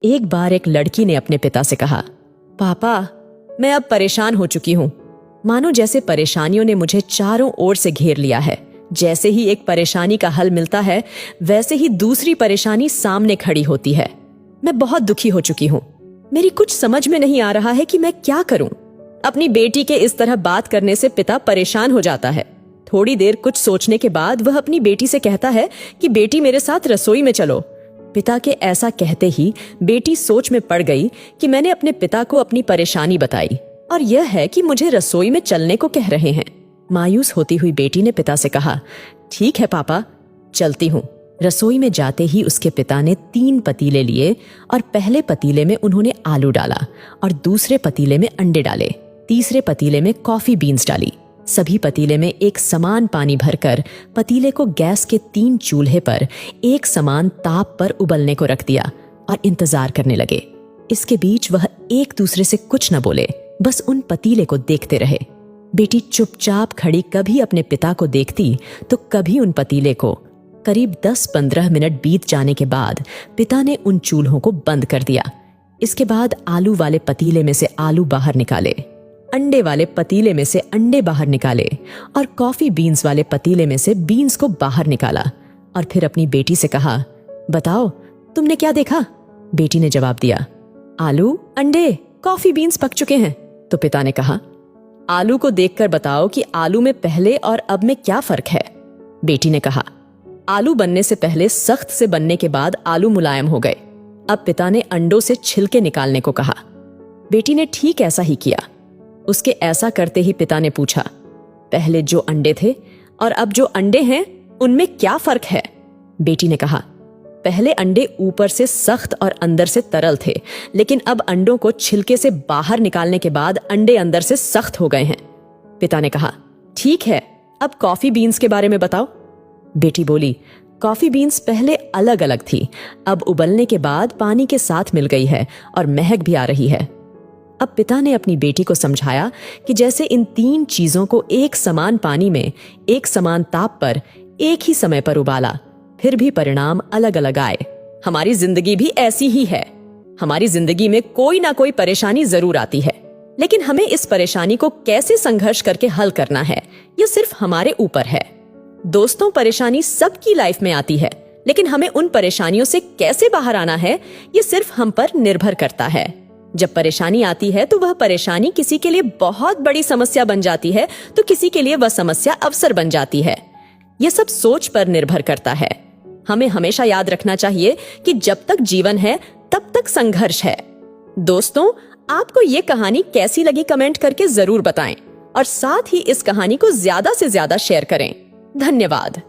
एक बार एक लड़की ने अपने पिता से कहा, पापा, मैं अब परेशान हो चुकी हूँ। मानो जैसे परेशानियों ने मुझे चारों ओर से घेर लिया है। जैसे ही एक परेशानी का हल मिलता है, वैसे ही दूसरी परेशानी सामने खड़ी होती है। मैं बहुत दुखी हो चुकी हूँ। मेरी कुछ समझ में नहीं आ रहा है कि मैं क्या करूं। अपनी बेटी के इस तरह बात करने से पिता परेशान हो जाता है। थोड़ी देर कुछ सोचने के बाद वह अपनी बेटी से कहता है कि बेटी, मेरे साथ रसोई में चलो। पिता के ऐसा कहते ही बेटी सोच में पड़ गई कि मैंने अपने पिता को अपनी परेशानी बताई और यह है कि मुझे रसोई में चलने को कह रहे हैं। मायूस होती हुई बेटी ने पिता से कहा, ठीक है पापा, चलती हूँ। रसोई में जाते ही उसके पिता ने 3 पतीले लिए और पहले पतीले में उन्होंने आलू डाला और दूसरे पतीले में अंडे डाले, तीसरे पतीले में कॉफी बीन्स डाली। सभी पतीले में एक समान पानी भरकर पतीले को गैस के 3 चूल्हे पर एक समान ताप पर उबलने को रख दिया और इंतजार करने लगे। इसके बीच वह एक दूसरे से कुछ न बोले, बस उन पतीले को देखते रहे। बेटी चुपचाप खड़ी कभी अपने पिता को देखती तो कभी उन पतीले को। करीब 10-15 मिनट बीत जाने के बाद पिता ने उन चूल्हों को बंद कर दिया। इसके बाद आलू वाले पतीले में से आलू बाहर निकाले, अंडे वाले पतीले में से अंडे बाहर निकाले और कॉफी बीन्स वाले पतीले में से बीन्स को बाहर निकाला और फिर अपनी बेटी से कहा, बताओ तुमने क्या देखा? बेटी ने जवाब दिया, आलू, अंडे, कॉफी बीन्स पक चुके हैं। तो पिता ने कहा, आलू को देखकर बताओ कि आलू में पहले और अब में क्या फर्क है? बेटी ने कहा, आलू बनने से पहले सख्त से बनने के बाद आलू मुलायम हो गए। अब पिता ने अंडों से छिलके निकालने को कहा। बेटी ने ठीक ऐसा ही किया। उसके ऐसा करते ही पिता ने पूछा, पहले जो अंडे थे और अब जो अंडे हैं उनमें क्या फर्क है? बेटी ने कहा, पहले अंडे ऊपर से सख्त और अंदर से तरल थे, लेकिन अब अंडों को छिलके से बाहर निकालने के बाद अंडे अंदर से सख्त हो गए हैं। पिता ने कहा, ठीक है, अब कॉफी बीन्स के बारे में बताओ। बेटी बोली, कॉफी बीन्स पहले अलग अलग थी, अब उबलने के बाद पानी के साथ मिल गई है और महक भी आ रही है। अब पिता ने अपनी बेटी को समझाया कि जैसे इन 3 चीजों को एक समान पानी में एक समान ताप पर एक ही समय पर उबाला, फिर भी परिणाम अलग अलग आए। हमारी जिंदगी भी ऐसी ही है। हमारी जिंदगी में कोई ना कोई परेशानी जरूर आती है, लेकिन हमें इस परेशानी को कैसे संघर्ष करके हल करना है, यह सिर्फ हमारे ऊपर है। दोस्तों, परेशानी सबकी लाइफ में आती है, लेकिन हमें उन परेशानियों से कैसे बाहर आना है, यह सिर्फ हम पर निर्भर करता है। जब परेशानी आती है तो वह परेशानी किसी के लिए बहुत बड़ी समस्या बन जाती है, तो किसी के लिए वह समस्या अवसर बन जाती है। यह सब सोच पर निर्भर करता है। हमें हमेशा याद रखना चाहिए कि जब तक जीवन है तब तक संघर्ष है। दोस्तों, आपको ये कहानी कैसी लगी कमेंट करके जरूर बताएं और साथ ही इस कहानी को ज्यादा से ज्यादा शेयर करें। धन्यवाद।